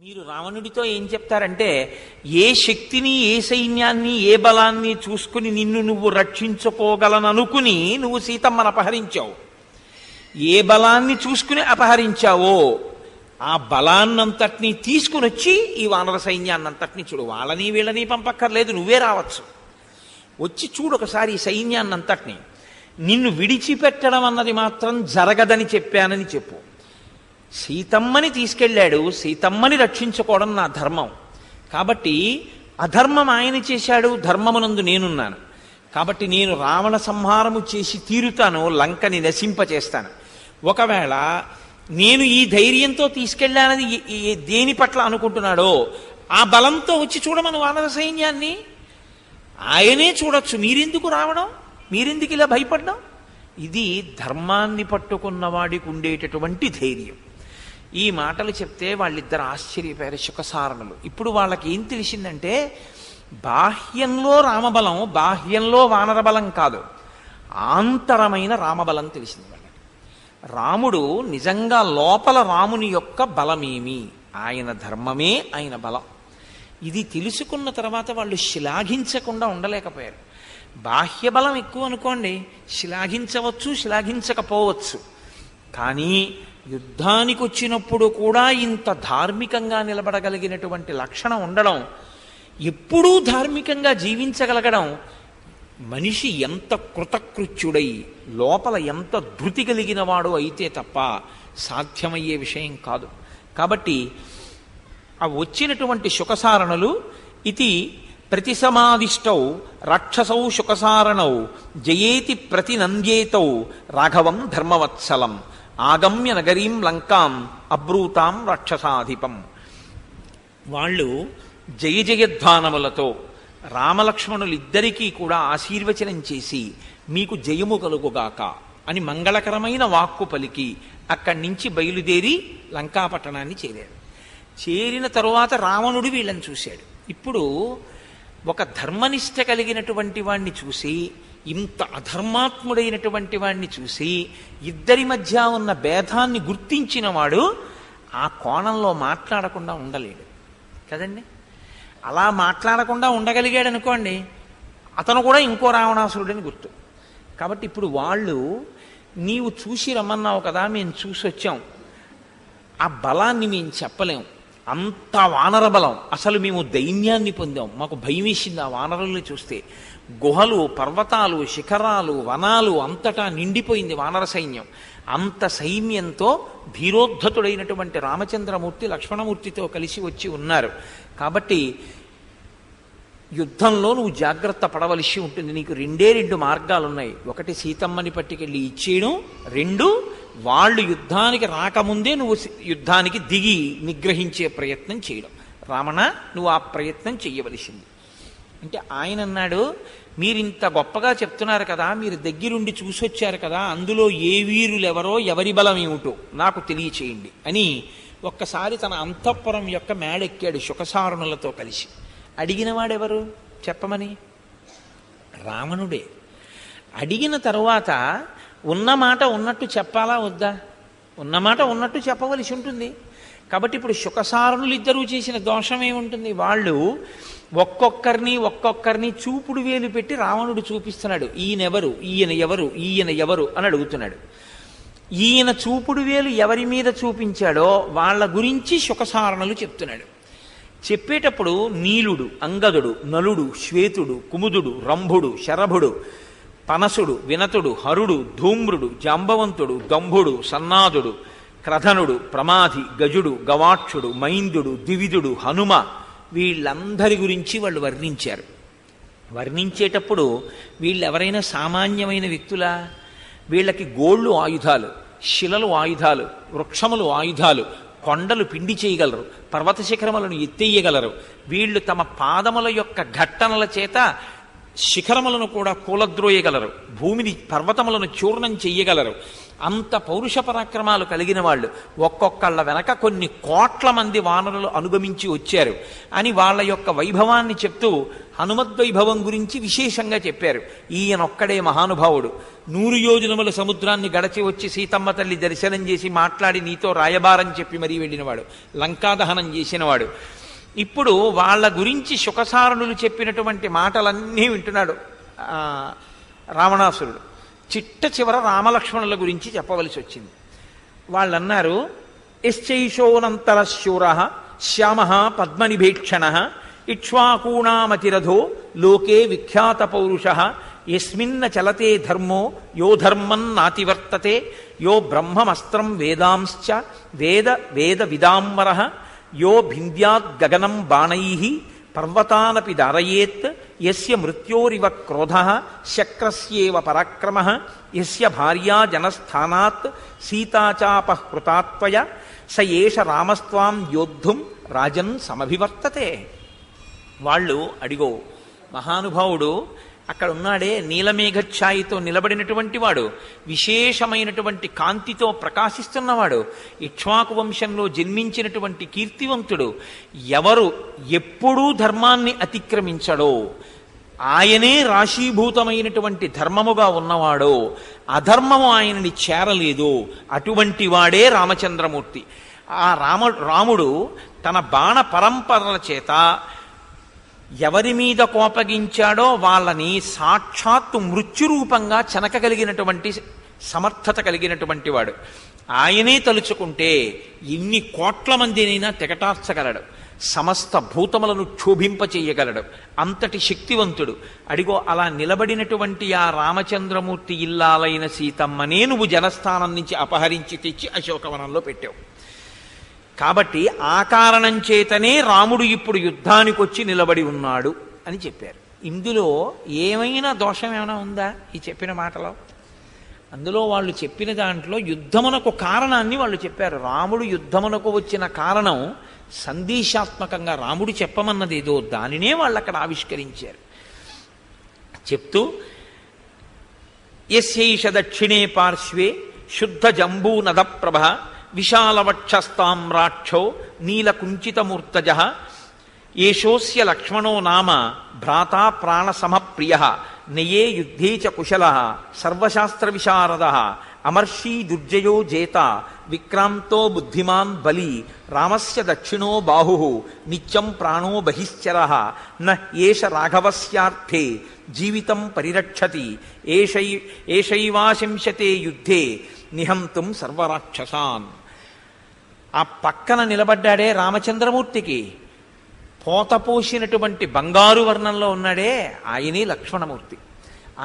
మీరు రావణుడితో ఏం చెప్తారంటే, ఏ శక్తిని, ఏ సైన్యాన్ని, ఏ బలాన్ని చూసుకుని నిన్ను నువ్వు రక్షించుకోగలననుకుని నువ్వు సీతమ్మను అపహరించావు. ఏ బలాన్ని చూసుకుని అపహరించావో ఆ బలాన్నంతటినీ తీసుకుని వచ్చి ఈ వానర సైన్యాన్నంతటినీ చూడు. వాళ్ళని వీళ్ళని పంపక్కర్లేదు, నువ్వే రావచ్చు. వచ్చి చూడు ఒకసారి ఈ సైన్యాన్నంతటినీ. నిన్ను విడిచిపెట్టడం అన్నది మాత్రం జరగదని చెప్పానని చెప్పు. సీతమ్మని తీసుకెళ్ళాడు, సీతమ్మని రక్షించుకోవడం నా ధర్మం. కాబట్టి అధర్మం ఆయన చేశాడు, ధర్మమునందు నేనున్నాను. కాబట్టి నేను రావణ సంహారము చేసి తీరుతాను, లంకని నశింపచేస్తాను. ఒకవేళ నేను ఈ ధైర్యంతో తీసుకెళ్ళానని దేని పట్ల అనుకుంటున్నాడో ఆ బలంతో వచ్చి చూడమను వానర సైన్యాన్ని. ఆయనే చూడొచ్చు, మీరెందుకు రావడం, మీరెందుకు ఇలా భయపడ్డం? ఇది ధర్మాన్ని పట్టుకున్న వాడికి ఉండేటటువంటి ధైర్యం. ఈ మాటలు చెప్తే వాళ్ళిద్దరు ఆశ్చర్యపోయారు, శుకసారణులు. ఇప్పుడు వాళ్ళకి ఏం తెలిసిందంటే, బాహ్యంలో రామబలం, బాహ్యంలో వానర బలం కాదు, ఆంతరమైన రామబలం తెలిసింది వాళ్ళకి. రాముడు నిజంగా లోపల రాముని యొక్క బలమేమి, ఆయన ధర్మమే ఆయన బలం. ఇది తెలుసుకున్న తర్వాత వాళ్ళు శ్లాఘించకుండా ఉండలేకపోయారు. బాహ్య బలం ఎక్కువ అనుకోండి, శ్లాఘించవచ్చు, శ్లాఘించకపోవచ్చు. కానీ యుద్ధానికి వచ్చినప్పుడు కూడా ఇంత ధార్మికంగా నిలబడగలిగినటువంటి లక్షణం ఉండడం, ఎప్పుడూ ధార్మికంగా జీవించగలగడం, మనిషి ఎంత కృతకృత్యుడై లోపల ఎంత ధృతి కలిగిన వాడు అయితే తప్ప సాధ్యమయ్యే విషయం కాదు. కాబట్టి ఆ వచ్చినటువంటి శుకసారణులు ఇది ప్రతిసమాదిష్టౌ రాక్షసౌ శుకసారణౌ జయేతి ప్రతినంద్యేతౌ రాఘవం ధర్మవత్సలం ఆగమ్య నగరీం లంకాం అబ్రూతాం రాక్షసాధిపం. వాళ్ళు జయ జయధ్వానములతో రామలక్ష్మణులిద్దరికీ కూడా ఆశీర్వచనం చేసి మీకు జయము కలుగుగాక అని మంగళకరమైన వాక్కు పలికి అక్కడి నుంచి బయలుదేరి లంకాపట్టణాన్ని చేరారు. చేరిన తరువాత రావణుడు వీళ్ళని చూశాడు. ఇప్పుడు ఒక ధర్మనిష్ట కలిగినటువంటి వాణ్ణి చూసి, ఇంత అధర్మాత్ముడైనటువంటి వాణ్ణి చూసి, ఇద్దరి మధ్య ఉన్న భేదాన్ని గుర్తించిన వాడు ఆ కోణంలో మాట్లాడకుండా ఉండలేడు కదండి. అలా మాట్లాడకుండా ఉండగలిగాడు అనుకోండి, అతను కూడా ఇంకో రావణాసురుడని గుర్తు. కాబట్టి ఇప్పుడు వాళ్ళు, నీవు చూసి రమ్మన్నావు కదా, మేము చూసి వచ్చాం, ఆ బలాన్ని మేము చెప్పలేం, అంత వానర బలం, అసలు మేము దైన్యాన్ని పొందాం, మాకు భయం వేసింది ఆ వానరుల్ని చూస్తే. గుహలు, పర్వతాలు, శిఖరాలు, వనాలు అంతటా నిండిపోయింది వానర సైన్యం. అంత సైన్యంతో ధీరోద్ధతుడైనటువంటి రామచంద్రమూర్తి లక్ష్మణమూర్తితో కలిసి వచ్చి ఉన్నారు. కాబట్టి యుద్ధంలో నువ్వు జాగ్రత్త పడవలసి ఉంటుంది. నీకు రెండు మార్గాలున్నాయి. ఒకటి సీతమ్మని పట్టుకెళ్ళి ఇచ్చేయడం, రెండు వాళ్ళు యుద్ధానికి రాకముందే నువ్వు యుద్ధానికి దిగి నిగ్రహించే ప్రయత్నం చేయడం. రావణ, నువ్వు ఆ ప్రయత్నం చెయ్యవలసింది. అంటే ఆయన అన్నాడు, మీరింత గొప్పగా చెప్తున్నారు కదా, మీరు దగ్గరుండి చూసొచ్చారు కదా, అందులో ఏ వీరులెవరో ఎవరి బలం ఏమిటో నాకు తెలియచేయండి అని ఒక్కసారి తన అంతఃపురం యొక్క మేడెక్కాడు శుకసారణులతో కలిసి. అడిగినవాడెవరు చెప్పమని? రావణుడే. అడిగిన తరువాత ఉన్నమాట ఉన్నట్టు చెప్పాలా వద్దా? ఉన్నమాట ఉన్నట్టు చెప్పవలసి ఉంటుంది. కాబట్టి ఇప్పుడు శుకసారణులు ఇద్దరూ చేసిన దోషం ఏముంటుంది? వాళ్ళు ఒక్కొక్కరిని చూపుడు వేలు పెట్టి రావణుడు చూపిస్తున్నాడు. ఈయనెవరు, ఈయన ఎవరు, ఈయన ఎవరు అని అడుగుతున్నాడు. ఈయన చూపుడు వేలు ఎవరి మీద చూపించాడో వాళ్ళ గురించి శుకసారణులు చెప్తున్నాడు. చెప్పేటప్పుడు నీలుడు, అంగదుడు, నలుడు, శ్వేతుడు, కుముదుడు, రంభుడు, శరభుడు, పనసుడు, వినతుడు, హరుడు, ధూమ్రుడు, జాంబవంతుడు, దంభుడు, సన్నాదుడు, క్రధనుడు, ప్రమాధి, గజుడు, గవాక్షుడు, మైందుడు, ద్వివిధుడు, హనుమ, వీళ్ళందరి గురించి వాళ్ళు వర్ణించారు. వర్ణించేటప్పుడు వీళ్ళెవరైనా సామాన్యమైన వ్యక్తులా? వీళ్ళకి గోళ్ళు ఆయుధాలు, శిలలు ఆయుధాలు, వృక్షములు ఆయుధాలు, కొండలు పిండి చేయగలరు, పర్వత శిఖరములను ఎత్తేయగలరు. వీళ్ళు తమ పాదముల యొక్క ఘట్టనల చేత శిఖరములను కూడా కూలద్రోయగలరు, భూమిని పర్వతములను చూర్ణం చెయ్యగలరు. అంత పౌరుష పరాక్రమాలు కలిగిన వాళ్ళు. ఒక్కొక్కళ్ళ వెనక కొన్ని కోట్ల మంది వానరులు అనుగమించి వచ్చారు అని వాళ్ళ యొక్క వైభవాన్ని చెప్తూ హనుమద్వైభవం గురించి విశేషంగా చెప్పారు. ఈయనొక్కడే మహానుభావుడు. 100 యోజనముల సముద్రాన్ని గడచి వచ్చి సీతమ్మ తల్లి దర్శనం చేసి మాట్లాడి నీతో రాయబారం చెప్పి మరీ వెళ్ళినవాడు, లంకాదహనం చేసినవాడు. ఇప్పుడు వాళ్ళ గురించి శుకసారణులు చెప్పినటువంటి మాటలన్నీ వింటున్నాడు రావణాసురుడు. చిట్ట చివర రామలక్ష్మణుల గురించి చెప్పవలసి వచ్చింది. వాళ్ళన్నారు, యశ్చైషోనంతర శూర శ్యామ పద్మనిభేక్షణ ఇక్ష్వాకూణామతిరథో లోకే విఖ్యాత పౌరుష యస్మిన్న చలతే ధర్మో యో ధర్మం నాతివర్తతే యో బ్రహ్మమస్త్రం వేదాంశ్చ వేద వేద విదాంబర యో భింద్యాద్ గగనం బాణైః పర్వతానపి దారయేత్ యస్య మృత్యోరివ క్రోధః శక్రస్యేవ పరాక్రమః యస్య భార్యా జనస్థానాత్ సీతాచాపః కృతాత్వయ స ఏష రామస్త్వాం యోద్ధుం రాజన్ సమభివర్తతే. వాళ్ళు అడిగో మహానుభావుడు అక్కడ ఉన్నాడే, నీలమేఘఛాయితో నిలబడినటువంటి వాడు, విశేషమైనటువంటి కాంతితో ప్రకాశిస్తున్నవాడు, ఇక్ష్వాకు వంశంలో జన్మించినటువంటి కీర్తివంతుడు, ఎవరు ఎప్పుడూ ధర్మాన్ని అతిక్రమించడో ఆయనే రాశీభూతమైనటువంటి ధర్మముగా ఉన్నవాడో, అధర్మము ఆయనని చేరలేదు, అటువంటి వాడే రామచంద్రమూర్తి. ఆ రాముడు తన బాణ పరంపరల చేత ఎవరి మీద కోపగించాడో వాళ్ళని సాక్షాత్తు మృత్యురూపంగా చెనకగలిగినటువంటి సమర్థత కలిగినటువంటి వాడు. ఆయనే తలుచుకుంటే ఇన్ని కోట్ల మందినైనా తెగటార్చగలడు, సమస్త భూతములను క్షోభింపచేయగలడు, అంతటి శక్తివంతుడు. అడిగో అలా నిలబడినటువంటి ఆ రామచంద్రమూర్తి ఇల్లాలైన సీతమ్మనే నువ్వు జనస్థానం నుంచి అపహరించి తెచ్చి అశోకవనంలో పెట్టావు. కాబట్టి ఆ కారణం చేతనే రాముడు ఇప్పుడు యుద్ధానికి వచ్చి నిలబడి ఉన్నాడు అని చెప్పారు. ఇందులో ఏమైనా దోషం ఏమైనా ఉందా ఈ చెప్పిన మాటలో? అందులో వాళ్ళు చెప్పిన దాంట్లో యుద్ధమునకు కారణాన్ని వాళ్ళు చెప్పారు. రాముడు యుద్ధమునకు వచ్చిన కారణం సందేశాత్మకంగా రాముడు చెప్పమన్నదేదో దానినే వాళ్ళు అక్కడ ఆవిష్కరించారు. చెప్తూ యస్యైష దక్షిణే పార్శ్వే శుద్ధ జంబూ నద ప్రభ విశాలవక్షస్తామ్రాక్షో నీలకుంచితమూర్తజ ఏషోస్య లక్ష్మణో నామ భ్రాతా ప్రాణసమప్రియ నయే యుద్ధే చ కుశల సర్వశాస్త్ర విశారద అమర్షీ దుర్జయో జేత విక్రాంతో బుద్ధిమాన్ బలి రామస్య దక్షిణో బాహు నిత్యం ప్రాణో బహిశ్చర నేష రాఘవస్యార్థే జీవితం పరిరక్షతి ఏషైవాశంసతే యుద్ధే నిహంతుం సర్వరాక్షసాన్. ఆ పక్కన నిలబడ్డాడే రామచంద్రమూర్తికి పోతపోసినటువంటి బంగారు వర్ణంలో ఉన్నాడే ఆయనే లక్ష్మణమూర్తి.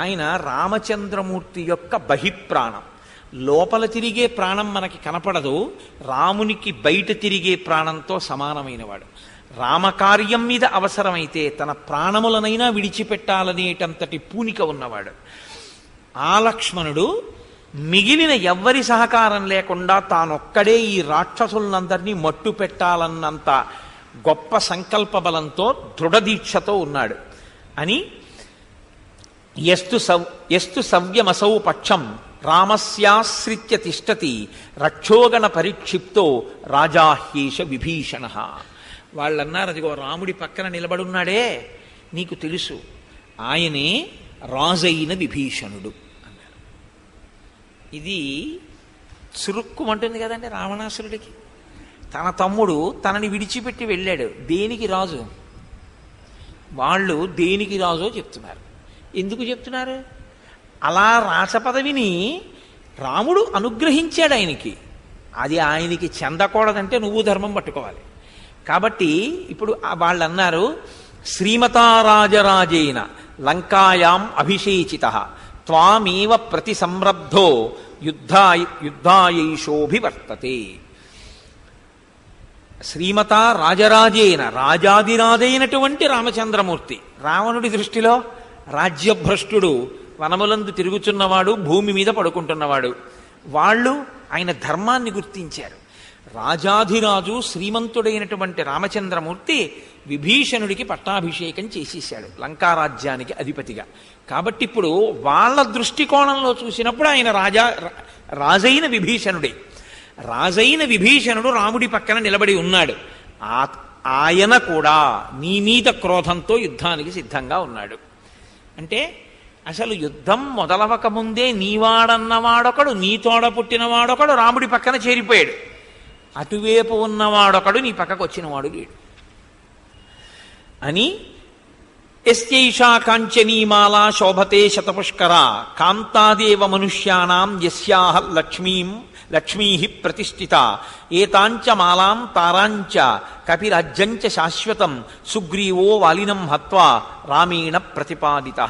ఆయన రామచంద్రమూర్తి యొక్క బహిప్రాణం. లోపల తిరిగే ప్రాణం మనకి కనపడదు, రామునికి బయట తిరిగే ప్రాణంతో సమానమైనవాడు. రామకార్యం మీద అవసరమైతే తన ప్రాణములనైనా విడిచిపెట్టాలనేటంతటి పూనిక ఉన్నవాడు. ఆ లక్ష్మణుడు మిగిలిన ఎవ్వరి సహకారం లేకుండా తానొక్కడే ఈ రాక్షసులందరినీ మట్టు పెట్టాలన్నంత గొప్ప సంకల్ప బలంతో దృఢదీక్షతో ఉన్నాడు అని ఎస్తు సవ్యమసౌ పక్షం రామస్యాశ్రిత్య తిష్టతి రక్షోగణ పరిక్షిప్తో రాజాహ్యేష విభీషణ. వాళ్ళన్నారు, అదిగో రాముడి పక్కన నిలబడున్నాడే నీకు తెలుసు, ఆయనే రాజైన విభీషణుడు అన్నారు. ఇది చురుక్కుమంటుంది కదండి రావణాసురుడికి. తన తమ్ముడు తనని విడిచిపెట్టి వెళ్ళాడు, దేనికి రాజు? వాళ్ళు దేనికి రాజో చెప్తున్నారు. ఎందుకు చెప్తున్నారు? అలా రాచపదవిని రాముడు అనుగ్రహించాడు ఆయనకి, అది ఆయనకి చెందకూడదంటే నువ్వు ధర్మం పట్టుకోవాలి. కాబట్టి ఇప్పుడు వాళ్ళు అన్నారు, శ్రీమతారాజరాజేన లంకాయాం అభిషేచిత త్వామేవ ప్రతి సంరబ్ధో యుద్ధాయైషోభివర్తతే. శ్రీమత రాజరాజేన, రాజాదిరాజైనటువంటి రామచంద్రమూర్తి రావణుడి దృష్టిలో రాజ్యభ్రష్టుడు, వనములందు తిరుగుచున్నవాడు, భూమి మీద పడుకుంటున్నవాడు. వాళ్ళు ఆయన ధర్మాన్ని గుర్తించారు. రాజాధిరాజు శ్రీమంతుడైనటువంటి రామచంద్రమూర్తి విభీషణుడికి పట్టాభిషేకం చేసేశాడు లంకారాజ్యానికి అధిపతిగా. కాబట్టి ఇప్పుడు వాళ్ళ దృష్టికోణంలో చూసినప్పుడు ఆయన రాజైన విభీషణుడే. రాజైన విభీషణుడు రాముడి పక్కన నిలబడి ఉన్నాడు. ఆయన కూడా నీ మీద క్రోధంతో యుద్ధానికి సిద్ధంగా ఉన్నాడు. అంటే అసలు యుద్ధం మొదలవక ముందే నీవాడన్నవాడొకడు, నీ తోడ పుట్టినవాడొకడు రాముడి పక్కన చేరిపోయాడు. అటువైపు ఉన్నవాడొకడు నీ పక్కకు వచ్చినవాడు లేడు అని. ఎస్యైషా కాంచనీమాలా శోభతే శతపుష్కర కాంతాదేవ మనుష్యానాం యస్యాహ లక్ష్మీ ప్రతిష్ఠిత ఏతాంచ మాలాం తారాంచ కపిరాజ్యంచ శాశ్వతం సుగ్రీవో వాలినం హత్వా రామేణ ప్రతిపాదిత.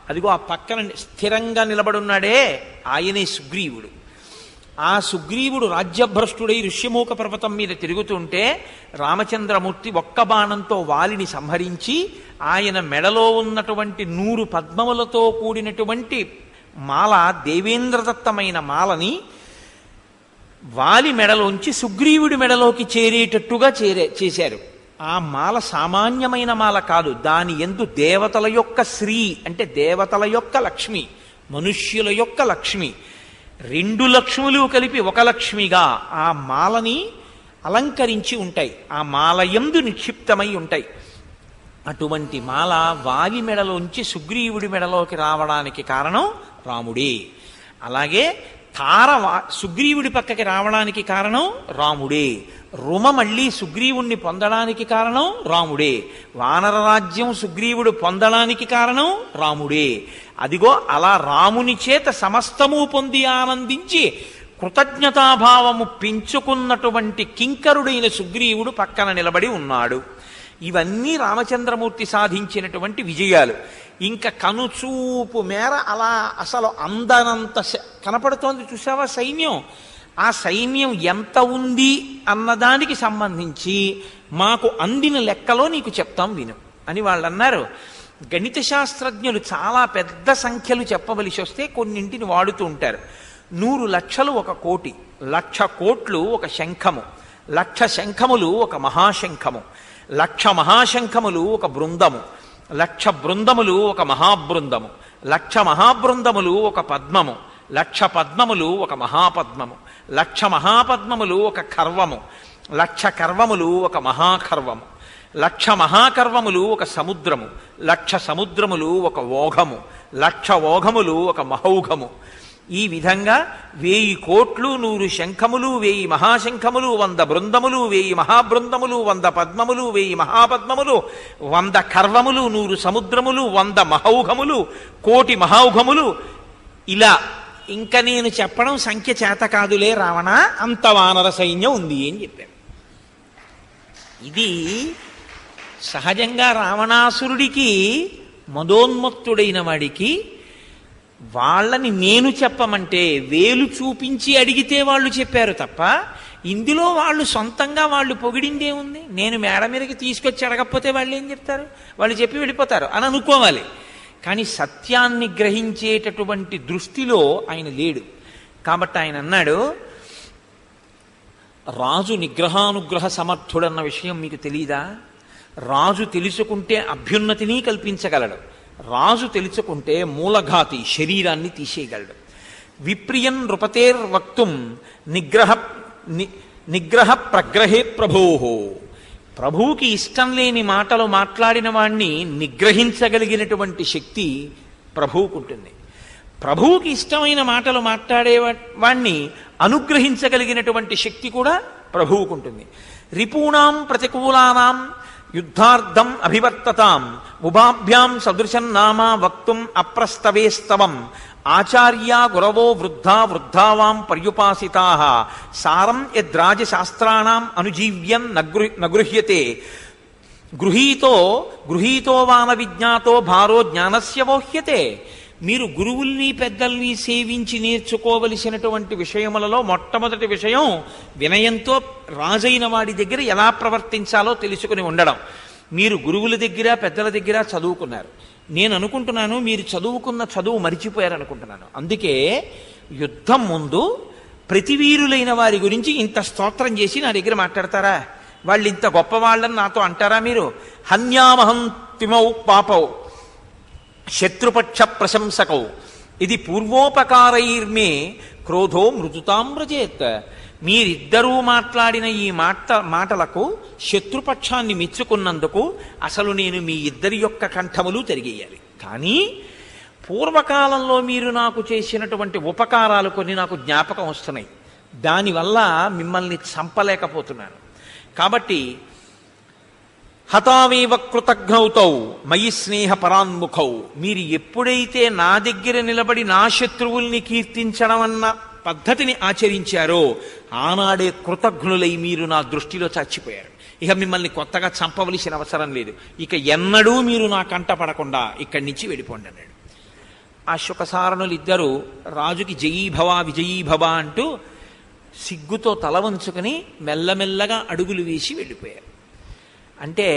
అదిగో ఆ పక్కన స్థిరంగా నిలబడున్నాడే ఆయనే సుగ్రీవుడు. ఆ సుగ్రీవుడు రాజ్యభ్రష్టుడై ఋష్యమూక పర్వతం మీద తిరుగుతుంటే రామచంద్రమూర్తి ఒక్క బాణంతో వాలిని సంహరించి ఆయన మెడలో ఉన్నటువంటి 100 పద్మములతో కూడినటువంటి మాల, దేవేంద్రదత్తమైన మాలని వాలి మెడలోంచి సుగ్రీవుడి మెడలోకి చేరేటట్టుగా చేశారు. ఆ మాల సామాన్యమైన మాల కాదు. దాని యందు దేవతల యొక్క శ్రీ అంటే దేవతల యొక్క లక్ష్మి, మనుష్యుల యొక్క లక్ష్మి, 2 లక్ష్ములు కలిపి ఒక లక్ష్మిగా ఆ మాలని అలంకరించి ఉంటాయి. ఆ మాల యందు నిక్షిప్తమై ఉంటాయి. అటువంటి మాల వాలి మెడలోంచి సుగ్రీవుడి మెడలోకి రావడానికి కారణం రాముడే. అలాగే తార సుగ్రీవుడి పక్కకి రావడానికి కారణం రాముడే. రుమ మళ్ళీ సుగ్రీవుణ్ణి పొందడానికి కారణం రాముడే. వానర రాజ్యం సుగ్రీవుడు పొందడానికి కారణం రాముడే. అదిగో అలా రాముని చేత సమస్తము పొంది ఆనందించి కృతజ్ఞతాభావము పెంచుకున్నటువంటి కింకరుడైన సుగ్రీవుడు పక్కన నిలబడి ఉన్నాడు. ఇవన్నీ రామచంద్రమూర్తి సాధించినటువంటి విజయాలు. ఇంకా కనుచూపు మేర అలా అసలు అందనంత కనపడుతోంది చూసావా సైన్యం. ఆ సైన్యం ఎంత ఉంది అన్నదానికి సంబంధించి మాకు అందిన లెక్కలో నీకు చెప్తాం విను అని వాళ్ళు అన్నారు. గణిత శాస్త్రజ్ఞులు చాలా పెద్ద సంఖ్యలు చెప్పవలసి వస్తే కొన్నింటిని వాడుతూ ఉంటారు. 100 లక్షలు 1 కోటి, 1,00,000 కోట్లు 1 శంఖము, 1,00,000 శంఖములు 1 మహాశంఖము, 1,00,000 మహాశంఖములు 1 బృందము, 1,00,000 బృందములు 1 మహాబృందము, 1,00,000 మహాబృందములు 1 పద్మము, 1,00,000 పద్మములు 1 మహాపద్మము, 1,00,000 మహాపద్మములు 1 కర్వము, 1,00,000 కర్వములు 1 మహాకర్వము, 1,00,000 మహాకర్వములు 1 సముద్రము, 1,00,000 సముద్రములు 1 ఓఘము, 1,00,000 ఓఘములు 1 మహౌఘము. ఈ విధంగా 1000 కోట్లు, 100 శంఖములు, 1000 మహాశంఖములు, 100 బృందములు, 1000 మహాబృందములు, 100 పద్మములు, 1000 మహాపద్మములు, 100 కర్వములు, 100 సముద్రములు, 100 మహౌఘములు, 1,000,000 మహౌఘములు. ఇలా ఇంకా నేను చెప్పడం సంఖ్య చేత కాదులే రావణ, అంత వానర సైన్యం ఉంది అని చెప్పాను. ఇది సహజంగా రావణాసురుడికి మదోన్మత్తుడైన వాడికి వాళ్ళని నేను చెప్పమంటే వేలు చూపించి అడిగితే వాళ్ళు చెప్పారు తప్ప ఇందులో వాళ్ళు సొంతంగా వాళ్ళు పొగిడిందే ఉంది. నేను మేడ మీదకి తీసుకొచ్చి అడగకపోతే వాళ్ళు ఏం చెప్తారు, వాళ్ళు చెప్పి వెళ్ళిపోతారు అని అనుకోవాలి. కానీ సత్యాన్ని గ్రహించేటటువంటి దృష్టిలో ఆయన లేడు. కాబట్టి ఆయన అన్నాడు, రాజు నిగ్రహానుగ్రహ సమర్థుడన్న విషయం మీకు తెలీదా? రాజు తెలుసుకుంటే అభ్యున్నతిని కల్పించగలడు. రాజు తెలుసుకుంటే మూలఘాతి శరీరాన్ని తీసేయగలడు. విప్రియన్ నృపతేర్ వక్తుం నిగ్రహ ప్రగ్రహే ప్రభోహో. ప్రభువుకి ఇష్టం లేని మాటలు మాట్లాడిన వాణ్ణి నిగ్రహించగలిగినటువంటి శక్తి ప్రభువుకుంటుంది. ప్రభువుకి ఇష్టమైన మాటలు మాట్లాడే వాణ్ణి అనుగ్రహించగలిగినటువంటి శక్తి కూడా ప్రభువుకుంటుంది. రిపూణాం ప్రతికూలానాం యుద్ధార్థం అభివర్తతాం ఉభాభ్యాం సదృశం నామా వక్తుం అప్రస్తవేస్తవం ఆచార్యా గురవో వృద్ధా వృద్ధావాం పర్యుపాసితాః సారం యద్రాజశాస్త్రాణాం అనుజీవ్యం నగృహ్యతే గృహీతో వాన విజ్ఞాతో భారో జ్ఞానస్య వోహ్యతే. మీరు గురువుల్ని పెద్దల్ని సేవించి నేర్చుకోవలసినటువంటి విషయములలో మొట్టమొదటి విషయం వినయంతో రాజైన వాడి దగ్గర ఎలా ప్రవర్తించాలో తెలుసుకుని ఉండడం. మీరు గురువుల దగ్గర పెద్దల దగ్గర చదువుకున్నారు. నేను అనుకుంటున్నాను మీరు చదువుకున్న చదువు మరిచిపోయారనుకుంటున్నాను. అందుకే యుద్ధం ముందు ప్రతివీరులైన వారి గురించి ఇంత స్తోత్రం చేసి నా దగ్గర మాట్లాడతారా? వాళ్ళు ఇంత గొప్పవాళ్ళని నాతో అంటారా మీరు? హన్యామహం తిమౌ పాపౌ శత్రుపక్ష ప్రశంసకౌ ఇది పూర్వోపకారైర్మే క్రోధో మృదుతాం వ్రజేత్. మీరిద్దరూ మాట్లాడిన ఈ మాటలకు శత్రుపక్షాన్ని మెచ్చుకున్నందుకు అసలు నేను మీ ఇద్దరి యొక్క కంఠములు తిరిగేయాలి. కానీ పూర్వకాలంలో మీరు నాకు చేసినటువంటి ఉపకారాలు కొన్ని నాకు జ్ఞాపకం వస్తున్నాయి. దానివల్ల మిమ్మల్ని చంపలేకపోతున్నాను. కాబట్టి హతావేవ కృతజ్ఞౌతౌ మయి స్నేహ పరాన్ముఖౌ, మీరు ఎప్పుడైతే నా దగ్గర నిలబడి నా శత్రువుల్ని కీర్తించడం అన్న పద్ధతిని ఆచరించారో ఆనాడే కృతజ్ఞులై మీరు నా దృష్టిలో చచ్చిపోయారు. ఇక మిమ్మల్ని కొత్తగా చంపవలసిన అవసరం లేదు. ఇక ఎన్నడూ మీరు నా కంట పడకుండా ఇక్కడి నుంచి వెళ్ళిపోండి అన్నాడు. ఆ శుకసారణులు ఇద్దరు రాజుకి జయీభవ విజయీభవ అంటూ సిగ్గుతో తల వంచుకుని మెల్లమెల్లగా అడుగులు వేసి వెళ్ళిపోయారు. అంటే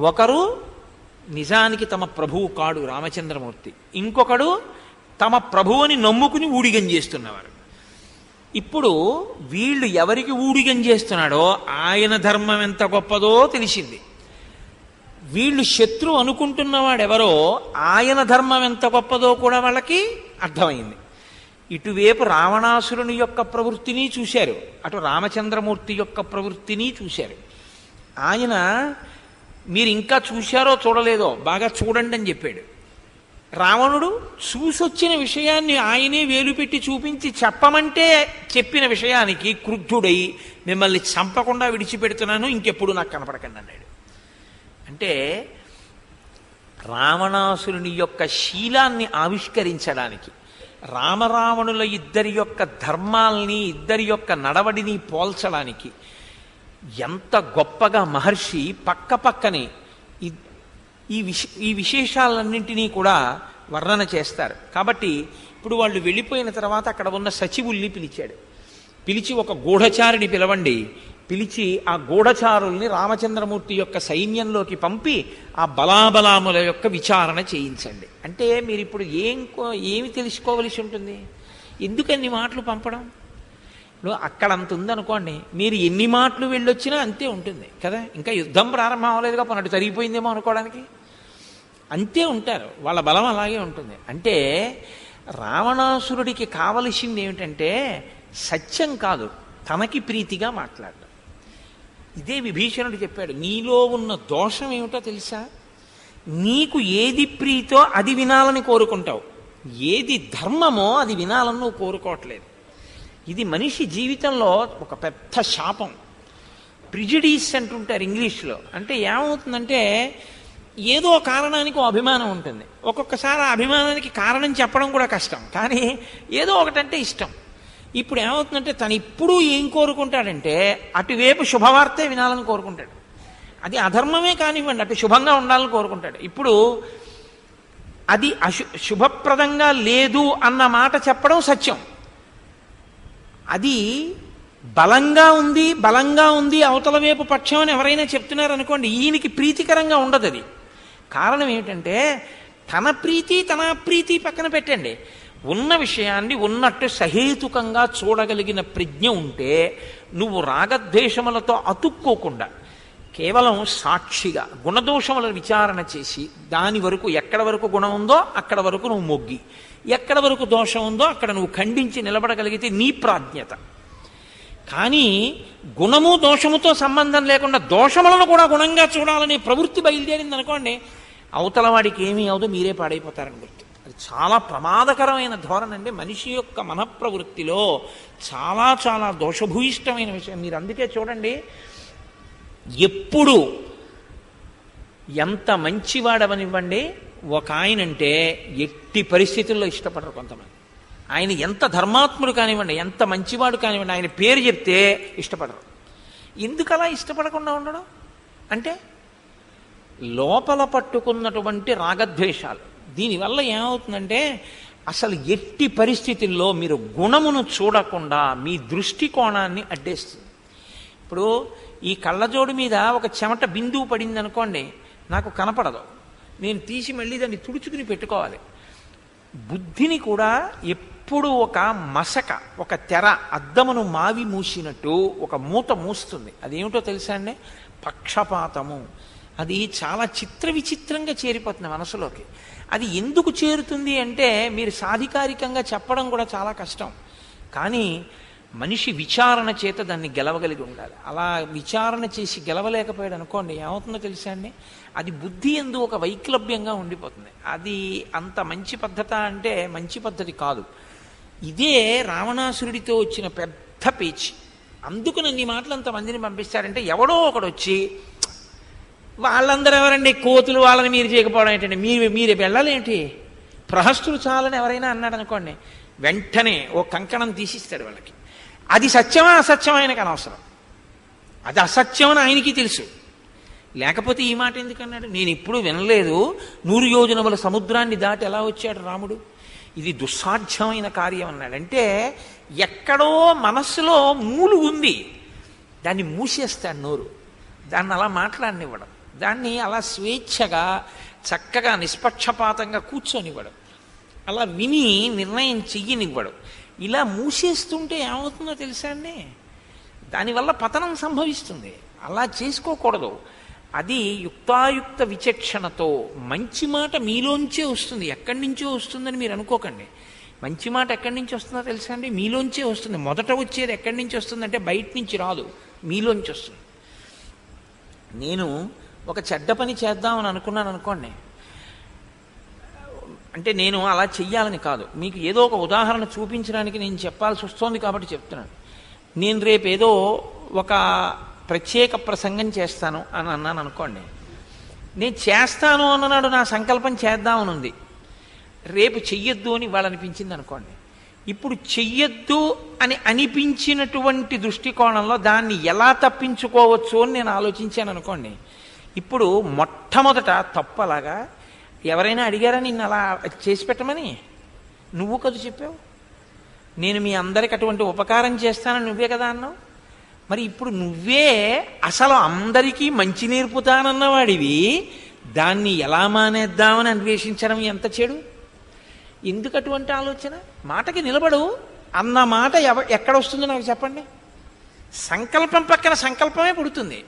ఒకరు నిజానికి తమ ప్రభువు కాడు రామచంద్రమూర్తి, ఇంకొకడు తమ ప్రభువుని నమ్ముకుని ఊడిగం చేస్తున్నవారు. ఇప్పుడు వీళ్ళు ఎవరికి ఊడిగం చేస్తున్నాడో ఆయన ధర్మం ఎంత గొప్పదో తెలిసింది. వీళ్ళు శత్రు అనుకుంటున్నవాడెవరో ఆయన ధర్మం ఎంత గొప్పదో కూడా వాళ్ళకి అర్థమైంది. ఇటువైపు రావణాసురుని యొక్క ప్రవృత్తిని చూశారు, అటు రామచంద్రమూర్తి యొక్క ప్రవృత్తిని చూశారు. ఆయన మీరు ఇంకా చూశారో చూడలేదో బాగా చూడండి అని చెప్పాడు. రావణుడు చూసొచ్చిన విషయాన్ని ఆయనే వేలు పెట్టి చూపించి చెప్పమంటే చెప్పిన విషయానికి క్రుద్ధుడై మిమ్మల్ని చంపకుండా విడిచిపెడుతున్నాను, ఇంకెప్పుడు నాకు కనపడకండి అన్నాడు. అంటే రావణాసురుని యొక్క శీలాన్ని ఆవిష్కరించడానికి, రామరావణుల ఇద్దరి యొక్క ధర్మాల్ని ఇద్దరి యొక్క నడవడిని పోల్చడానికి ఎంత గొప్పగా మహర్షి పక్క పక్కనే ఈ విశేషాలన్నింటినీ కూడా వర్ణన చేస్తారు. కాబట్టి ఇప్పుడు వాళ్ళు వెళ్ళిపోయిన తర్వాత అక్కడ ఉన్న సచివుల్ని పిలిచాడు. పిలిచి ఒక గూఢచారిని పిలవండి, పిలిచి ఆ గూఢచారుల్ని రామచంద్రమూర్తి యొక్క సైన్యంలోకి పంపి ఆ బలాబలాముల యొక్క విచారణ చేయించండి. అంటే మీరు ఇప్పుడు ఏమి తెలుసుకోవలసి ఉంటుంది? ఎందుకన్ని మాటలు పంపడం? ఇప్పుడు అక్కడ అంత ఉందనుకోండి, మీరు ఎన్ని మాటలు వెళ్ళొచ్చినా అంతే ఉంటుంది కదా. ఇంకా యుద్ధం ప్రారంభం అవ్వలేదుగా, పన్నట్టు తరిగిపోయిందేమో అనుకోవడానికి అంతే ఉంటారు. వాళ్ళ బలం అలాగే ఉంటుంది. అంటే రావణాసురుడికి కావలసింది ఏమిటంటే సత్యం కాదు, తనకి ప్రీతిగా మాట్లాడడం. ఇదే విభీషణుడు చెప్పాడు, నీలో ఉన్న దోషం ఏమిటో తెలుసా? నీకు ఏది ప్రీతో అది వినాలని కోరుకుంటావు, ఏది ధర్మమో అది వినాలని నువ్వు కోరుకోవట్లేదు. ఇది మనిషి జీవితంలో ఒక పెద్ద శాపం. ప్రిజుడీస్ అంటుంటారు ఇంగ్లీష్లో. అంటే ఏమవుతుందంటే ఏదో కారణానికి ఓ అభిమానం ఉంటుంది. ఒక్కొక్కసారి ఆ అభిమానానికి కారణం చెప్పడం కూడా కష్టం, కానీ ఏదో ఒకటంటే ఇష్టం. ఇప్పుడు ఏమవుతుందంటే తను ఇప్పుడు ఏం కోరుకుంటాడంటే అటువైపు శుభవార్తే వినాలని కోరుకుంటాడు. అది అధర్మమే కానివ్వండి, అటు శుభంగా ఉండాలని కోరుకుంటాడు. ఇప్పుడు అది శుభప్రదంగా లేదు అన్న మాట చెప్పడం సత్యం. అది బలంగా ఉంది అవతల వైపు పక్షం అని ఎవరైనా చెప్తున్నారనుకోండి, ఈయనకి ప్రీతికరంగా ఉండదు. అది కారణం ఏమిటంటే తన ప్రీతి తన అప్రీతి పక్కన పెట్టండి, ఉన్న విషయాన్ని ఉన్నట్టు సహేతుకంగా చూడగలిగిన ప్రజ్ఞ ఉంటే నువ్వు రాగద్వేషములతో అతుక్కోకుండా కేవలం సాక్షిగా గుణదోషముల విచారణ చేసి దాని వరకు ఎక్కడ వరకు గుణం ఉందో అక్కడ వరకు నువ్వు మొగ్గి, ఎక్కడ వరకు దోషం ఉందో అక్కడ నువ్వు ఖండించి నిలబడగలిగితే నీ ప్రాజ్ఞత. కానీ గుణము దోషముతో సంబంధం లేకుండా దోషములను కూడా గుణంగా చూడాలనే ప్రవృత్తి బయలుదేరింది అనుకోండి, అవతల వాడికి ఏమీ అవదు, మీరే పాడైపోతారని గుర్తు. అది చాలా ప్రమాదకరమైన ధోరణి అండి. మనిషి యొక్క మనఃప్రవృత్తిలో చాలా చాలా దోషభూయిష్టమైన విషయం. మీరు అందుకే చూడండి, ఎప్పుడు ఎంత మంచివాడవనివ్వండి, ఒక ఆయనంటే ఎట్టి పరిస్థితుల్లో ఇష్టపడరు కొంతమంది. ఆయన ఎంత ధర్మాత్ముడు కానివ్వండి, ఎంత మంచివాడు కానివ్వండి, ఆయన పేరు చెప్తే ఇష్టపడరు. ఎందుకలా ఇష్టపడకుండా ఉండడం అంటే లోపల పట్టుకున్నటువంటి రాగద్వేషాలు. దీనివల్ల ఏమవుతుందంటే అసలు ఎట్టి పరిస్థితుల్లో మీరు గుణమును చూడకుండా మీ దృష్టికోణాన్ని అడ్డేస్తుంది. ఇప్పుడు ఈ కళ్ళజోడు మీద ఒక చెమట బిందువు పడింది అనుకోండి, నాకు కనపడదు, నేను తీసి మళ్ళీ దాన్ని తుడుచుకుని పెట్టుకోవాలి. బుద్ధిని కూడా ఎప్పుడు ఒక మసక, ఒక తెర అద్దమును మావి మూసినట్టు ఒక మూత మూస్తుంది. అదేమిటో తెలుసా అండి? పక్షపాతము. అది చాలా చిత్ర విచిత్రంగా చేరిపోతుంది మనసులోకి. అది ఎందుకు చేరుతుంది అంటే మీరు సాధికారికంగా చెప్పడం కూడా చాలా కష్టం. కానీ మనిషి విచారణ చేత దాన్ని గెలవగలిగి ఉండాలి. అలా విచారణ చేసి గెలవలేకపోయాడు అనుకోండి, ఏమవుతుందో తెలుసా అండి? అది బుద్ధి యందు ఒక వైక్లభ్యంగా ఉండిపోతుంది. అది అంత మంచి పద్ధతి అంటే మంచి పద్ధతి కాదు. ఇదే రావణాసురుడితో వచ్చిన పెద్ద పేచి. అందుకు నన్ను ఈ మాటలు అంతమందిని పంపిస్తారంటే, ఎవడో ఒకడు వచ్చి వాళ్ళందరూ ఎవరండి కోతులు, వాళ్ళని మీరు చేయకపోవడం ఏంటంటే, మీరే వెళ్ళాలేంటి, ప్రహస్తులు చాలని ఎవరైనా అన్నాడు అనుకోండి, వెంటనే ఓ కంకణం తీసిస్తాడు వాళ్ళకి. అది సత్యమా అసత్యమా ఆయనకు అనవసరం. అది అసత్యం అని ఆయనకి తెలుసు. లేకపోతే ఈ మాట ఎందుకన్నాడు? నేను ఎప్పుడూ వినలేదు 100 యోజనముల సముద్రాన్ని దాటి ఎలా వచ్చాడు రాముడు, ఇది దుస్సాధ్యమైన కార్యం అన్నాడు. అంటే ఎక్కడో మనస్సులో మూలు ఉంది, దాన్ని మూసేస్తాడు నోరు, దాన్ని అలా మాట్లాడనివ్వడం, దాన్ని అలా స్వేచ్ఛగా చక్కగా నిష్పక్షపాతంగా కూర్చొనివ్వడం, అలా విని నిర్ణయం చెయ్యనివ్వడం. ఇలా మూసేస్తుంటే ఏమవుతుందో తెలుసా అండి? దానివల్ల పతనం సంభవిస్తుంది. అలా చేసుకోకూడదు. అది యుక్తాయుక్త విచక్షణతో మంచి మాట మీలోంచే వస్తుంది, ఎక్కడి నుంచో వస్తుందని మీరు అనుకోకండి. మంచి మాట ఎక్కడి నుంచి వస్తుందో తెలుసా అండి? మీలోంచే వస్తుంది. మొదట వచ్చేది ఎక్కడి నుంచి వస్తుందంటే బయట నుంచి రాదు, మీలోంచి వస్తుంది. నేను ఒక చెడ్డ పని చేద్దామని అనుకున్నాను అనుకోండి, అంటే నేను అలా చెయ్యాలని కాదు, మీకు ఏదో ఒక ఉదాహరణ చూపించడానికి నేను చెప్పాల్సి వస్తోంది కాబట్టి చెప్తున్నాను. నేను రేపేదో ఒక ప్రత్యేక ప్రసంగం చేస్తాను అని అన్నాను అనుకోండి, నేను చేస్తాను అన్ననాడు నా సంకల్పం చేద్దామని ఉంది, రేపు చెయ్యొద్దు అని వాళ్ళు అనిపించింది అనుకోండి. ఇప్పుడు చెయ్యొద్దు అని అనిపించినటువంటి దృష్టికోణంలో దాన్ని ఎలా తప్పించుకోవచ్చు అని నేను ఆలోచించాను అనుకోండి. ఇప్పుడు మొట్టమొదట తప్పలాగా ఎవరైనా అడిగారా నిన్ను అలా చేసి పెట్టమని? నువ్వు కదా చెప్పావు. నేను మీ అందరికి అటువంటి ఉపకారం చేస్తానని నువ్వే కదా అన్నావు. మరి ఇప్పుడు నువ్వే అసలు అందరికీ మంచి నేర్పుతానన్నవాడివి, దాన్ని ఎలా మానేద్దామని అన్వేషించడం ఎంత చెడు. ఎందుకు అటువంటి ఆలోచన? మాటకి నిలబడు అన్న మాట ఎక్కడ వస్తుందో నాకు చెప్పండి. సంకల్పం పక్కన సంకల్పమే పుడుతుంది,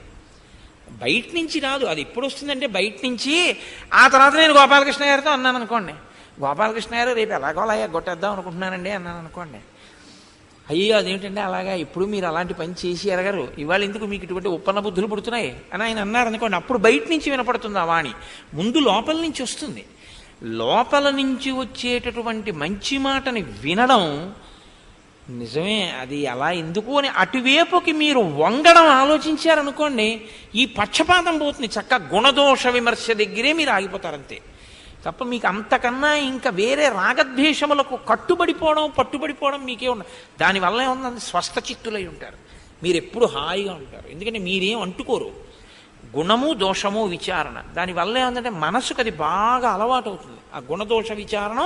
బయట నుంచి రాదు. అది ఎప్పుడు వస్తుందంటే బయట నుంచి. ఆ తర్వాత నేను గోపాలకృష్ణ గారితో అన్నాను అనుకోండి, గోపాలకృష్ణ గారు రేపు ఎలాగో అలా గొట్టేద్దాం అనుకుంటున్నానండి అన్నాను అనుకోండి. అయ్యో అదేమిటంటే అలాగా, ఇప్పుడు మీరు అలాంటి పని చేసి ఎరగరు, ఇవాళ ఎందుకు మీకు ఇటువంటి ఉప్పన్న బుద్ధులు పుడుతున్నాయి అని ఆయన అన్నారు అనుకోండి. అప్పుడు బయట నుంచి వినపడుతుంది ఆ వాణి, ముందు లోపల నుంచి వస్తుంది. లోపల నుంచి వచ్చేటటువంటి మంచి మాటని వినడం నిజమే. అది అలా ఎందుకు అని అటువైపుకి మీరు వంగడం ఆలోచించారనుకోండి, ఈ పక్షపాతం పోతుంది. చక్కగా గుణదోష విమర్శ దగ్గరే మీరు ఆగిపోతారంతే తప్ప మీకు అంతకన్నా ఇంకా వేరే రాగద్వేషములకు పట్టుబడిపోవడం మీకే ఉండదు. దానివల్ల ఏమన్నా స్వస్థ చిత్తులై ఉంటారు, మీరు ఎప్పుడు హాయిగా ఉంటారు. ఎందుకంటే మీరేం అంటుకోరు. గుణము దోషము విచారణ, దానివల్ల ఏమంటే మనసుకు అది బాగా అలవాటు అవుతుంది. ఆ గుణదోష విచారణ,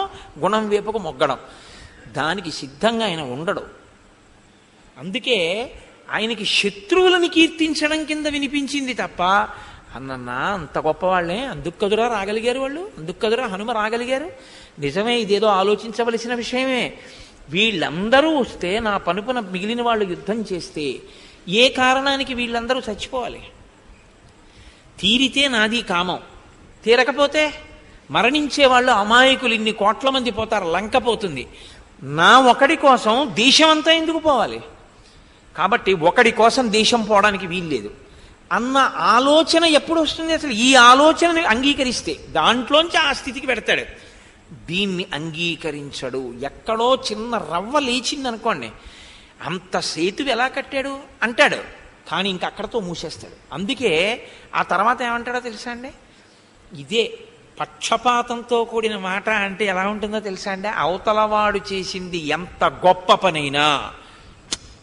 గుణం వైపుకు మొగ్గడం, దానికి సిద్ధంగా ఆయన ఉండడు. అందుకే ఆయనకి శత్రువులను కీర్తించడం కింద వినిపించింది తప్ప, అన్నన్నా అంత గొప్పవాళ్ళే, అందుకు కదురా రాగలిగారు వాళ్ళు, అందుకు కదురా హనుమ రాగలిగారు. నిజమే, ఇదేదో ఆలోచించవలసిన విషయమే. వీళ్ళందరూ వస్తే నా పనుపున మిగిలిన వాళ్ళు యుద్ధం చేస్తే ఏ కారణానికి వీళ్ళందరూ చచ్చిపోవాలి? తీరితే నాది కామం, తీరకపోతే మరణించే వాళ్ళు అమాయకులు ఇన్ని కోట్ల మంది పోతారు, లంక పోతుంది. నా ఒకడి కోసం దేశం అంతా ఎందుకు పోవాలి? కాబట్టి ఒకడి కోసం దేశం పోవడానికి వీల్లేదు అన్న ఆలోచన ఎప్పుడు వస్తుంది? అసలు ఈ ఆలోచనని అంగీకరిస్తే దాంట్లోంచి ఆ స్థితికి పెడతాడు. దీన్ని అంగీకరించడు. ఎక్కడో చిన్న రవ్వ లేచింది అనుకోండి, అంత సేతు ఎలా కట్టాడు అంటాడు, కానీ ఇంక అక్కడతో మూసేస్తాడు. అందుకే ఆ తర్వాత ఏమంటాడో తెలుసా అండి? ఇదే పక్షపాతంతో కూడిన మాట అంటే ఎలా ఉంటుందో తెలుసా అండి? అవతలవాడు చేసింది ఎంత గొప్ప పనైనా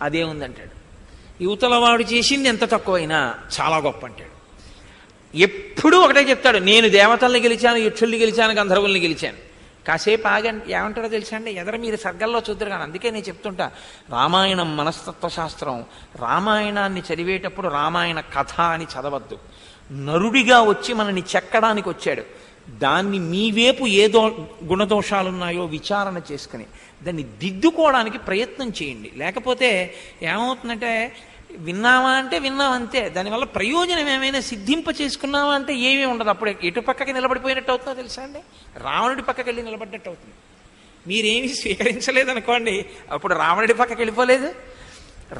అదే ఉందంటాడు, యువతలవాడు చేసింది ఎంత తక్కువైనా చాలా గొప్ప అంటాడు. ఎప్పుడూ ఒకటే చెప్తాడు, నేను దేవతల్ని గెలిచాను, యక్షుల్ని గెలిచాను, గంధర్వుల్ని గెలిచాను. కాసేపు ఆగండి, ఏమంటాడో తెలుసా అండి? ఎదర మీరు సర్గల్లో చూద్దరు కానీ. అందుకే నేను చెప్తుంటా, రామాయణం మనస్తత్వశాస్త్రం. రామాయణాన్ని చదివేటప్పుడు రామాయణ కథ అని చదవద్దు. నరుడిగా వచ్చి మనని చెక్కడానికి వచ్చాడు, దాన్ని మీవేపు గుణదోషాలున్నాయో విచారణ చేసుకుని దాన్ని దిద్దుకోవడానికి ప్రయత్నం చేయండి. లేకపోతే ఏమవుతుందంటే విన్నావా అంటే విన్నాం అంతే, దానివల్ల ప్రయోజనం ఏమైనా సిద్ధింప చేసుకున్నావా అంటే ఏమీ ఉండదు. అప్పుడు ఎటు పక్కకి నిలబడిపోయినట్టు అవుతుందో తెలుసా అండి, రావణుడి పక్కకి వెళ్ళి నిలబడ్డట్టు అవుతుంది. మీరేమీ స్వీకరించలేదనుకోండి, అప్పుడు రావణుడి పక్కకి వెళ్ళిపోలేదు.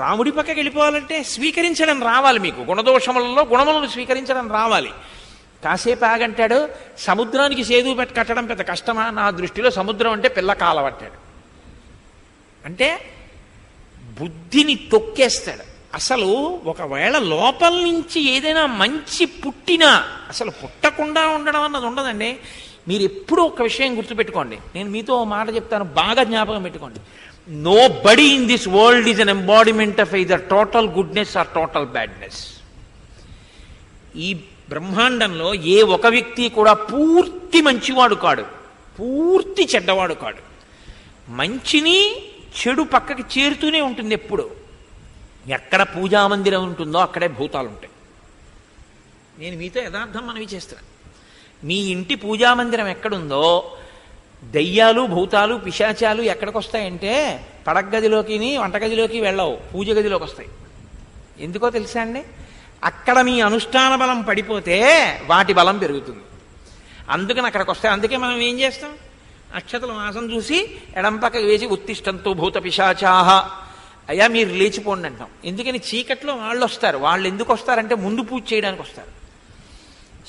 రాముడి పక్కకి వెళ్ళిపోవాలంటే స్వీకరించడం రావాలి, మీకు గుణదోషములలో గుణములను స్వీకరించడం రావాలి. కాసేపు ఆగంటాడు, సముద్రానికి సేదు కట్టడం పెద్ద కష్టమా, నా దృష్టిలో సముద్రం అంటే పిల్ల కాలవట్టాడు అంటే బుద్ధిని తొక్కేస్తాడు. అసలు ఒకవేళ లోపల నుంచి ఏదైనా మంచి పుట్టినా అసలు పుట్టకుండా ఉండడం అన్నది ఉండదండి. మీరు ఎప్పుడూ ఒక విషయం గుర్తుపెట్టుకోండి, నేను మీతో ఓ మాట చెప్తాను, బాగా జ్ఞాపకం పెట్టుకోండి. Nobody in this world is an embodiment of either total goodness or total badness. ఈ బ్రహ్మాండంలో ఏ ఒక వ్యక్తి కూడా పూర్తి మంచివాడు కాడు, పూర్తి చెడ్డవాడు కాడు. మంచిని చెడు పక్కకి చేరుతూనే ఉంటుంది ఎప్పుడు. ఎక్కడ పూజామందిరం ఉంటుందో అక్కడే భూతాలు ఉంటాయి. నేను మీతో యథార్థం మనవి చేస్తాను. మీ ఇంటి పూజామందిరం ఎక్కడుందో దయ్యాలు భూతాలు పిశాచాలు ఎక్కడికి వస్తాయంటే పడగదిలోకి వంటగదిలోకి వెళ్ళవు, పూజ గదిలోకి వస్తాయి. ఎందుకో తెలుసా అండి, అక్కడ మీ అనుష్ఠాన బలం పడిపోతే వాటి బలం పెరుగుతుంది, అందుకని అక్కడికి వస్తాయి. అందుకే మనం ఏం చేస్తాం, అక్షతల మాసం చూసి ఎడం పక్కకి వేసి ఉత్తిష్టంతో భూత పిశాచాహ, అయ్యా మీరు లేచిపోండి అంటాం. ఎందుకని చీకట్లో వాళ్ళు వస్తారు. వాళ్ళు ఎందుకు వస్తారంటే ముందు పూజ చేయడానికి వస్తారు.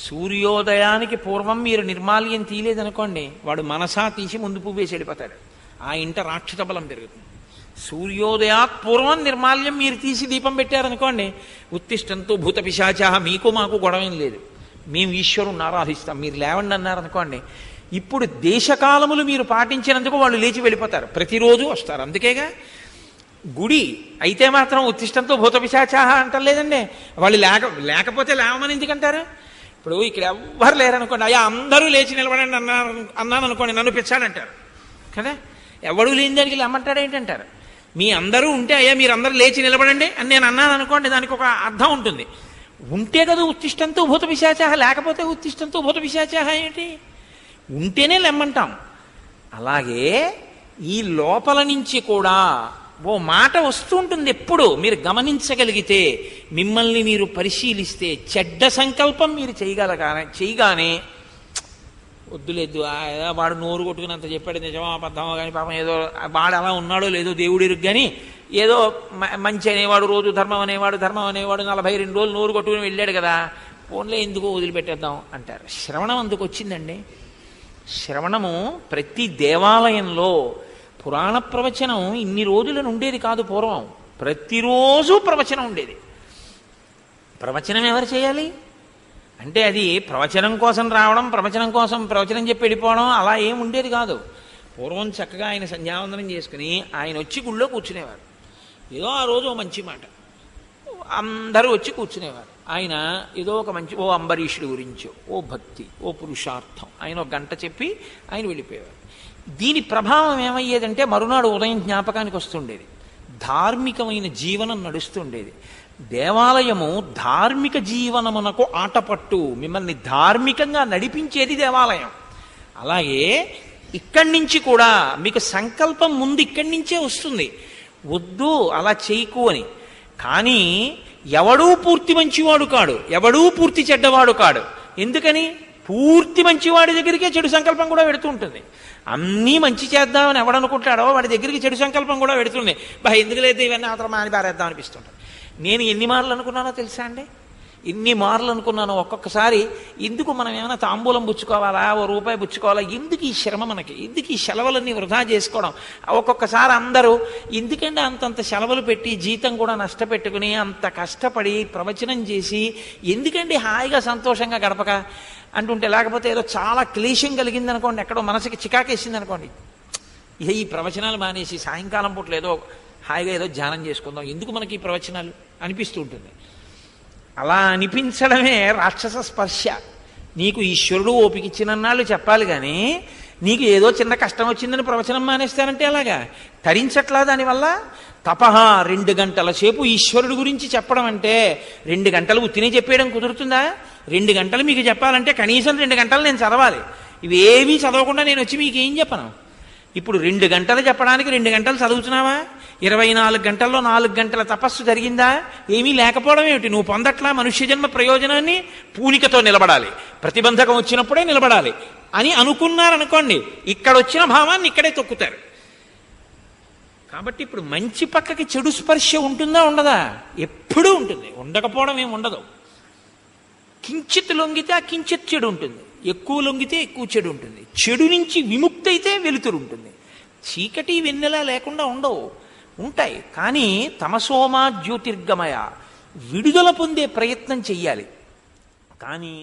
సూర్యోదయానికి పూర్వం మీరు నిర్మాల్యం తీయలేదనుకోండి, వాడు మనసా తీసి ముందు పువ్వు వేసి వెళ్ళిపోతాడు, ఆ ఇంట రాక్షస బలం పెరుగుతుంది. సూర్యోదయాత్ పూర్వం నిర్మాల్యం మీరు తీసి దీపం పెట్టారనుకోండి, ఉత్తిష్టంతో భూత పిశాచాహ, మీకు మాకు గొడవేం లేదు, మేము ఈశ్వరుని ఆరాధిస్తాం, మీరు లేవండి అన్నారనుకోండి, ఇప్పుడు దేశకాలములు మీరు పాటించినందుకు వాళ్ళు లేచి వెళ్ళిపోతారు, ప్రతిరోజు వస్తారు. అందుకేగా గుడి అయితే మాత్రం ఉత్తిష్టంతో భూత పిశాచాహ అంటలేదండి. వాళ్ళు లేకపోతే లేవమని ఎందుకంటారు? ఇప్పుడు ఇక్కడ ఎవ్వరు లేరనుకోండి, అయ్యా అందరూ లేచి నిలబడండి అన్నాను అనుకోండి, నన్ను పిచ్చాడంటారు కదా. ఎవడూ లేని దానికి లేమంటాడు ఏంటంటారు. మీ అందరూ ఉంటే అయ్యా మీరు అందరూ లేచి నిలబడండి అని నేను అన్నాను అనుకోండి, దానికి ఒక అర్థం ఉంటుంది. ఉంటే కదా ఉత్తిష్టంతో భూత పిశాచాహ, లేకపోతే ఉత్తిష్టంతో భూత పిశాచాహ ఏంటి? ఉంటేనే లెమ్మంటాం. అలాగే ఈ లోపల నుంచి కూడా ఓ మాట వస్తూ ఉంటుంది ఎప్పుడు మీరు గమనించగలిగితే, మిమ్మల్ని మీరు పరిశీలిస్తే. చెడ్డ సంకల్పం మీరు చేయగానే వద్దులేదు, వాడు నోరు కొట్టుకున్నంత చెప్పాడు, నిజమా అబద్ధమో కానీ పాపం ఏదో వాడు అలా ఉన్నాడో లేదో దేవుడిరుగు, కానీ ఏదో మంచి అనేవాడు, రోజు ధర్మం అనేవాడు 42 రోజులు నోరు కొట్టుకుని వెళ్ళాడు కదా, ఫోన్లో ఎందుకు వదిలిపెట్టేద్దాం అంటారు. శ్రవణం అందుకు వచ్చిందండి. శ్రవణము ప్రతి దేవాలయంలో పురాణ ప్రవచనం ఇన్ని రోజులను ఉండేది కాదు. పూర్వం ప్రతిరోజు ప్రవచనం ఉండేది. ప్రవచనం ఎవరు చేయాలి అంటే అది ప్రవచనం కోసం రావడం, ప్రవచనం కోసం ప్రవచనం చెప్పి వెళ్ళిపోవడం అలా ఏం ఉండేది కాదు. పూర్వం చక్కగా ఆయన సంధ్యావందనం చేసుకుని ఆయన వచ్చి గుళ్ళో కూర్చునేవారు. ఏదో ఆ రోజు ఓ మంచి మాట, అందరూ వచ్చి కూర్చునేవారు. ఆయన ఏదో ఒక మంచి ఓ అంబరీషుడి గురించో, ఓ భక్తి, ఓ పురుషార్థం ఆయన ఒక గంట చెప్పి ఆయన వెళ్ళిపోయేవారు. దీని ప్రభావం ఏమయ్యేదంటే మరునాడు ఉదయం జ్ఞాపకానికి వస్తుండేది, ధార్మికమైన జీవనం నడుస్తుండేది. దేవాలయము ధార్మిక జీవనమునకు ఆటపట్టు, మిమ్మల్ని ధార్మికంగా నడిపించేది దేవాలయం. అలాగే ఇక్కడి నుంచి కూడా మీకు సంకల్పం ముందు ఇక్కడి నుంచే వస్తుంది, వద్దు అలా చేయకు అని. కానీ ఎవడూ పూర్తి మంచివాడు కాడు, ఎవడూ పూర్తి చెడ్డవాడు కాడు. ఎందుకని? పూర్తి మంచివాడి దగ్గరికే చెడు సంకల్పం కూడా పెడుతూ ఉంటుంది. అన్నీ మంచి చేద్దామని ఎవడనుకుంటాడో వాడి దగ్గరికి చెడు సంకల్పం కూడా పెడుతుంది. ఎందుకు లేదు ఇవన్నీ అవతల మాని పారేద్దాం అనిపిస్తుంటాడు. నేను ఎన్ని మార్లు అనుకున్నానో తెలుసా అండి, ఎన్ని మార్లు అనుకున్నాను. ఒక్కొక్కసారి ఎందుకు మనం ఏమైనా తాంబూలం పుచ్చుకోవాలా, ఓ రూపాయి పుచ్చుకోవాలా, ఎందుకు ఈ శ్రమ మనకి, ఎందుకు ఈ సెలవులన్నీ వృధా చేసుకోవడం. ఒక్కొక్కసారి అందరూ ఎందుకంటే అంతంత సెలవులు పెట్టి జీతం కూడా నష్టపెట్టుకుని అంత కష్టపడి ప్రవచనం చేసి ఎందుకండి హాయిగా సంతోషంగా గడపక అంటుంటే, లేకపోతే ఏదో చాలా క్లేశం కలిగింది అనుకోండి, ఎక్కడో మనసుకి చికాకేసింది అనుకోండి, ఇక ఈ ప్రవచనాలు మానేసి సాయంకాలం పూటలు ఏదో హాయిగా ఏదో ధ్యానం చేసుకుందాం, ఎందుకు మనకి ఈ ప్రవచనాలు అనిపిస్తూ ఉంటుంది. అలా అనిపించడమే రాక్షస స్పర్శ. నీకు ఈశ్వరుడు ఓపిక ఇచ్చినన్నాళ్ళు చెప్పాలి, కానీ నీకు ఏదో చిన్న కష్టం వచ్చిందని ప్రవచనం మానేస్తానంటే అలాగా తరించట్లా. దానివల్ల తపహ 2 గంటల సేపు ఈశ్వరుడు గురించి చెప్పడం అంటే 2 గంటలు ఉత్తినే చెప్పేయడం కుదురుతుందా? 2 గంటలు మీకు చెప్పాలంటే కనీసం 2 గంటలు నేను చదవాలి. ఇవేమీ చదవకుండా నేను వచ్చి మీకు ఏం చెప్పను. ఇప్పుడు 2 గంటలు చెప్పడానికి 2 గంటలు చదువుతున్నావా? 24 గంటల్లో 4 గంటల తపస్సు జరిగిందా? ఏమీ లేకపోవడం ఏమిటి? నువ్వు పొందట్లా మనుష్య జన్మ ప్రయోజనాన్ని? పూనికతో నిలబడాలి, ప్రతిబంధకం వచ్చినప్పుడే నిలబడాలి అని అనుకున్నారనుకోండి, ఇక్కడ వచ్చిన భావాన్ని ఇక్కడే తొక్కుతారు. కాబట్టి ఇప్పుడు మంచి పక్కకి చెడు స్పర్శ ఉంటుందా ఉండదా? ఎప్పుడూ ఉంటుంది, ఉండకపోవడం ఏమి ఉండదు. కించిత్ లొంగితే ఆ కించిత్ చెడు ఉంటుంది, ఎక్కువ లొంగితే ఎక్కువ చెడు ఉంటుంది. చెడు నుంచి విముక్తి అయితే వెలుతురు ఉంటుంది. చీకటి వెన్నెల లేకుండా ఉండవు, ఉంటాయి. కానీ తమసోమా జ్యోతిర్గమయ, విడుదల పొందే ప్రయత్నం చెయ్యాలి. కానీ